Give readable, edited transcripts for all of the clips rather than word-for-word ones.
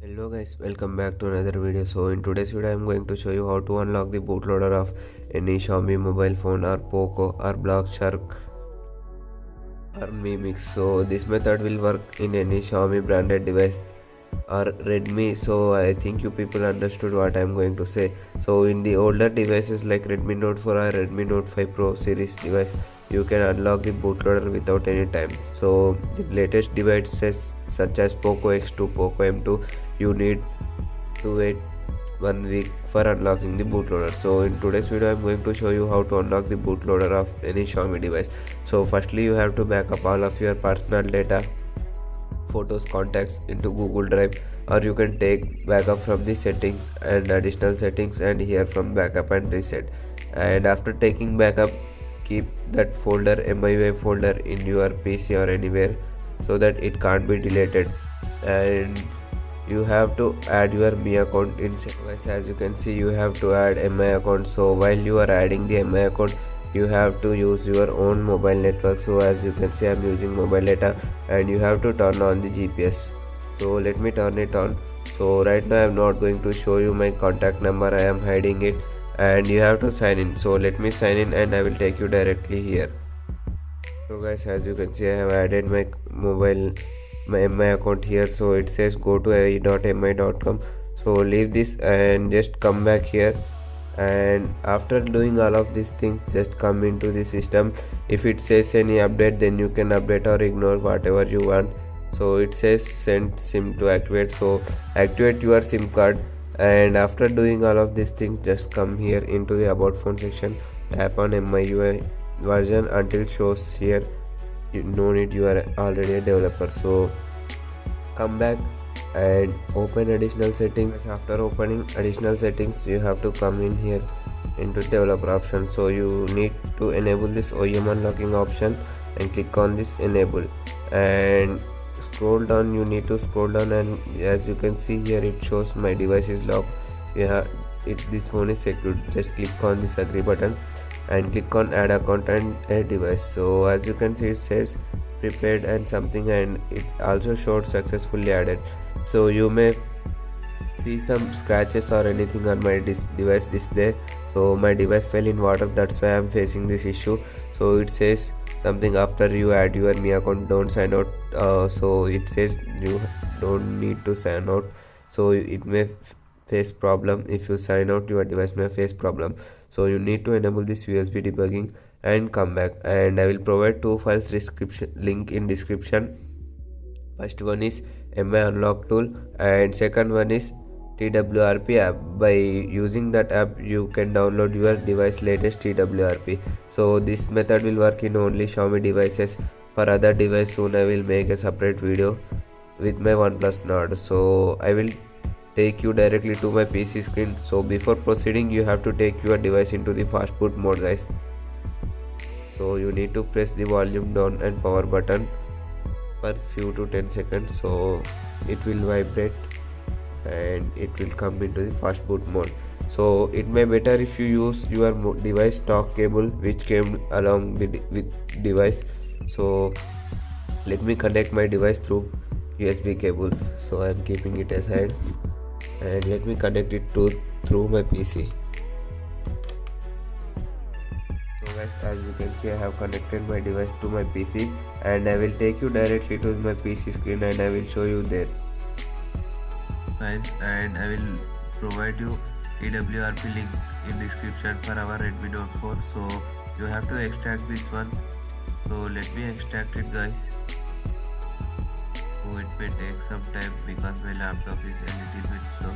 Hello guys, welcome back to another video. So in today's video I am going to show you how to unlock the bootloader of any Xiaomi mobile phone or Poco or Blockshark or Mi Mix. So this method will work in any Xiaomi branded device or Redmi. So I think you people understood what I am going to say. So in the older devices like Redmi Note 4 or Redmi Note 5 Pro series device, you can unlock the bootloader without any time. So the latest devices such as Poco X2, Poco M2, you need to wait 1 week for unlocking the bootloader. So in today's video I'm going to show you how to unlock the bootloader of any Xiaomi device. So firstly you have to back up all of your personal data, photos, contacts into Google Drive, or you can take backup from the settings and additional settings and here from backup and reset. And after taking backup, keep that folder, MIUI folder, in your PC or anywhere so that it can't be deleted. And you have to add your Mi account in device. As you can see, you have to add Mi account. So while you are adding the Mi account, you have to use your own mobile network. So as you can see, I'm using mobile data, and you have to turn on the GPS. So let me turn it on. So right now I'm not going to show you my contact number, I am hiding it, and you have to sign in. So let me sign in and I will take you directly here. So guys, as you can see, I have added my Mi account here. So it says go to ai.mi.com. so leave this and just come back here, and after doing all of these things, just come into the system. If it says any update, then you can update or ignore whatever you want. So it says send SIM to activate, so activate your SIM card. And after doing all of these things, just come here into the about phone section, tap on MIUI version until shows here no need, you are already a developer. So come back and open additional settings. After opening additional settings, you have to come in here into developer option. So you need to enable this OEM unlocking option and click on this enable, and scroll down. You need to scroll down, and as you can see here, it shows my device is locked. This phone is secured. Just click on this agree button and click on add account and add device. So as you can see, it says prepared and something, and it also showed successfully added. So you may see some scratches or anything on my device display. So my device fell in water, that's why I'm facing this issue. So it says something after you add your Mi account, don't sign out. So it says you don't need to sign out, so it may face problem. If you sign out, your device may face problem. So you need to enable this USB debugging and come back, and I will provide two files description link in description. First one is Mi unlock tool, and second one is TWRP app. By using that app, you can download your device latest TWRP. So this method will work in only Xiaomi devices. For other device, soon I will make a separate video with my OnePlus Nord. So I will take you directly to my PC screen. So before proceeding, you have to take your device into the fast boot mode, guys. So you need to press the volume down and power button for few to 10 seconds. So it will vibrate and it will come into the fast boot mode. So it may better if you use your device stock cable which came along with device. So let me connect my device through USB cable. So I am keeping it aside, and let me connect it through my PC. So guys, as you can see, I have connected my device to my PC, and I will take you directly to my PC screen and I will show you there, guys. And I will provide you TWRP link in description for our Redmi Note 4. So you have to extract this one. So let me extract it, guys. So it may take some time because my laptop is a little bit slow.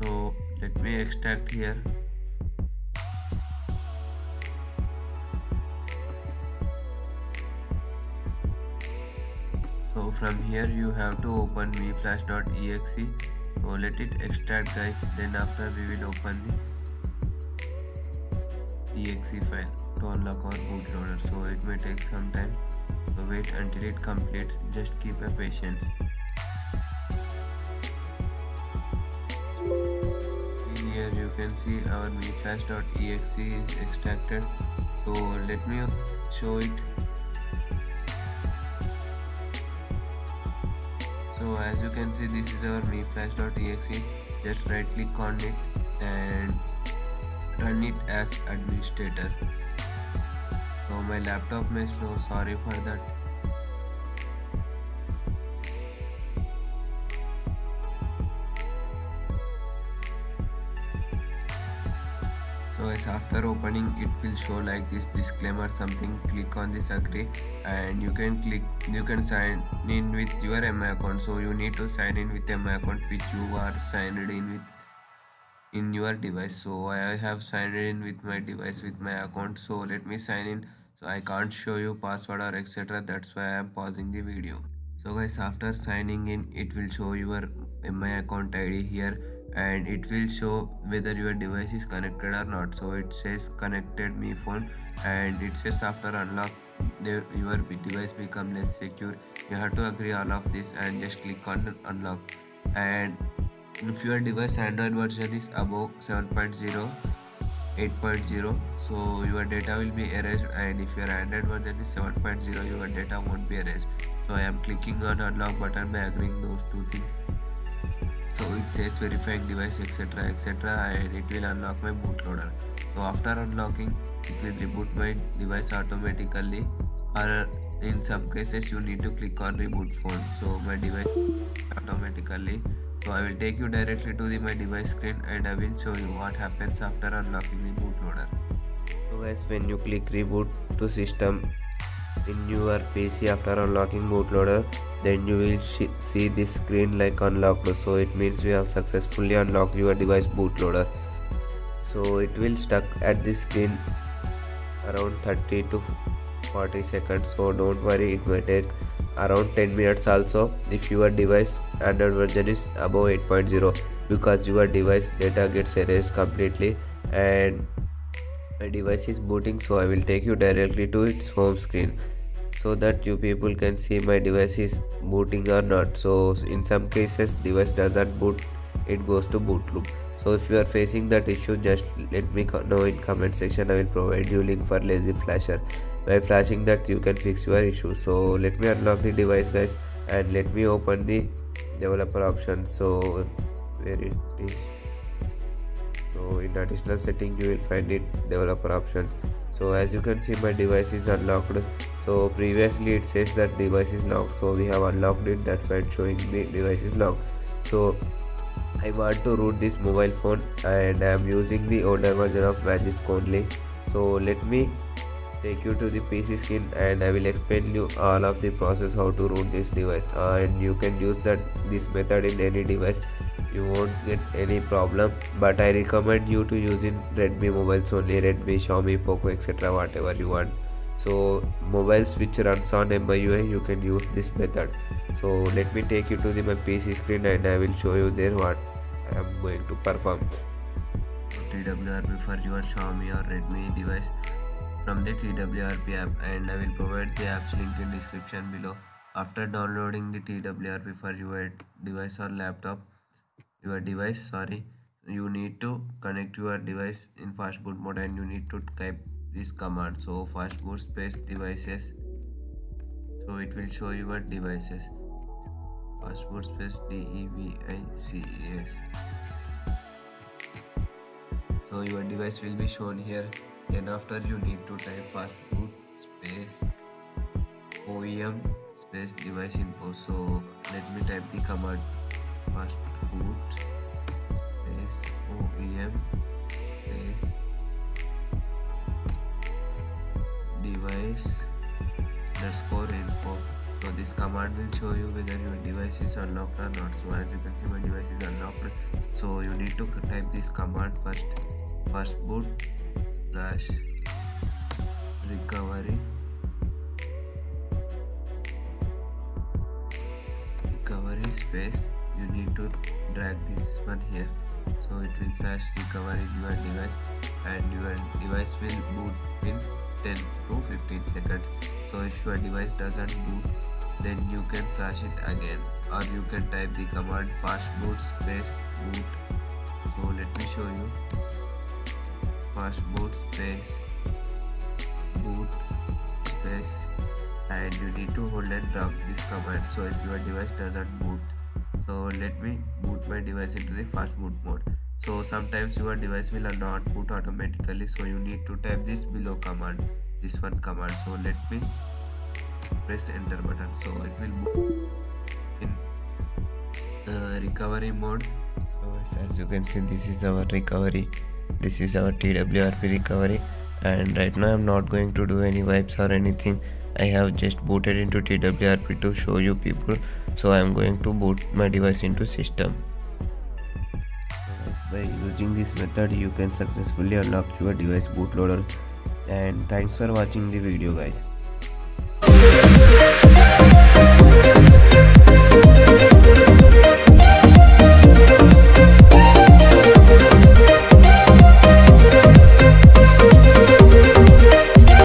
So let me extract here. So from here you have to open miflash.exe. So let it extract, guys. Then after we will open the exe file to unlock our bootloader. So it may take some time. So wait until it completes. Just keep a patience. Here you can see our miflash.exe is extracted. So let me show it. So as you can see, this is our miflash.exe. Just right click on it and run it as administrator. So my laptop may slow, sorry for that. So as after opening, it will show like this disclaimer something. Click on this agree and you can sign in with your MI account. So you need to sign in with MI account which you are signed in with in your device. So I have signed in with my device with my account. So let me sign in. So I can't show you password or etc. That's why I am pausing the video. So guys, after signing in, it will show your MI account ID here and it will show whether your device is connected or not. So it says connected Mi Phone and it says after unlock your device become less secure. You have to agree all of this and just click on unlock. And if your device Android version is above 7.0 8.0, so your data will be erased, and if your Android version is 7.0, your data won't be erased. So I am clicking on unlock button by agreeing those two things. So it says verifying device etc and it will unlock my bootloader. So after unlocking, it will reboot my device automatically, or in some cases you need to click on reboot phone. So my device automatically. So I will take you directly to my device screen and I will show you what happens after unlocking the bootloader. So guys, when you click reboot to system in your PC after unlocking bootloader, then you will see this screen like unlocked. So it means we have successfully unlocked your device bootloader. So it will stuck at this screen around 30 to 40 seconds. So don't worry, it may take around 10 minutes also if your device Android version is above 8.0, because your device data gets erased completely and my device is booting. So I will take you directly to its home screen so that you people can see my device is booting or not. So in some cases device doesn't boot, it goes to boot loop. So if you are facing that issue, just let me know in comment section. I will provide you link for Lazy Flasher. By flashing that, you can fix your issue. So let me unlock the device guys and let me open the developer option. So where it is, so in additional setting you will find it developer options. So as you can see, my device is unlocked. So previously it says that device is locked, so we have unlocked it, that's why it's showing the device is locked. So I want to root this mobile phone and I am using the older version of Magisk only. So let me take you to the PC screen and I will explain you all of the process how to root this device, and you can use this method in any device. You won't get any problem, but I recommend you to use in Redmi mobiles only, Redmi, Xiaomi, Poco etc, whatever you want. So mobiles which runs on MIUI, you can use this method. So let me take you to my PC screen and I will show you there what I am going to perform. TWRP for your Xiaomi or Redmi device from the TWRP app, and I will provide the apps link in description below. After downloading the TWRP for your device or laptop, you need to connect your device in fastboot mode and you need to type this command. So fastboot space devices, so it will show your devices, fastboot space DEVICES. So your device will be shown here. Then after you need to type fastboot space OEM space device info. So let me type the command fastboot space OEM space device underscore info. So this command will show you whether your device is unlocked or not. So as you can see, my device is unlocked. So you need to type this command first, fastboot slash recovery space. You need to drag this one here, so it will flash recovery your device and your device will boot in 10 to 15 seconds. So if your device doesn't boot, then you can flash it again, or you can type the command fastboot space boot. So let me show you, fastboot space boot and you need to hold and drag this command. So if your device doesn't boot, so let me boot my device into the fast boot mode. So sometimes your device will not boot automatically, so you need to type this below command, this one command. So let me press enter button, so it will boot in recovery mode. So as you can see, this is our recovery, this is our TWRP recovery, and right now I'm not going to do any wipes or anything. I have just booted into TWRP to show you people, so I'm going to boot my device into system. By using this method you can successfully unlock your device bootloader, and thanks for watching the video guys.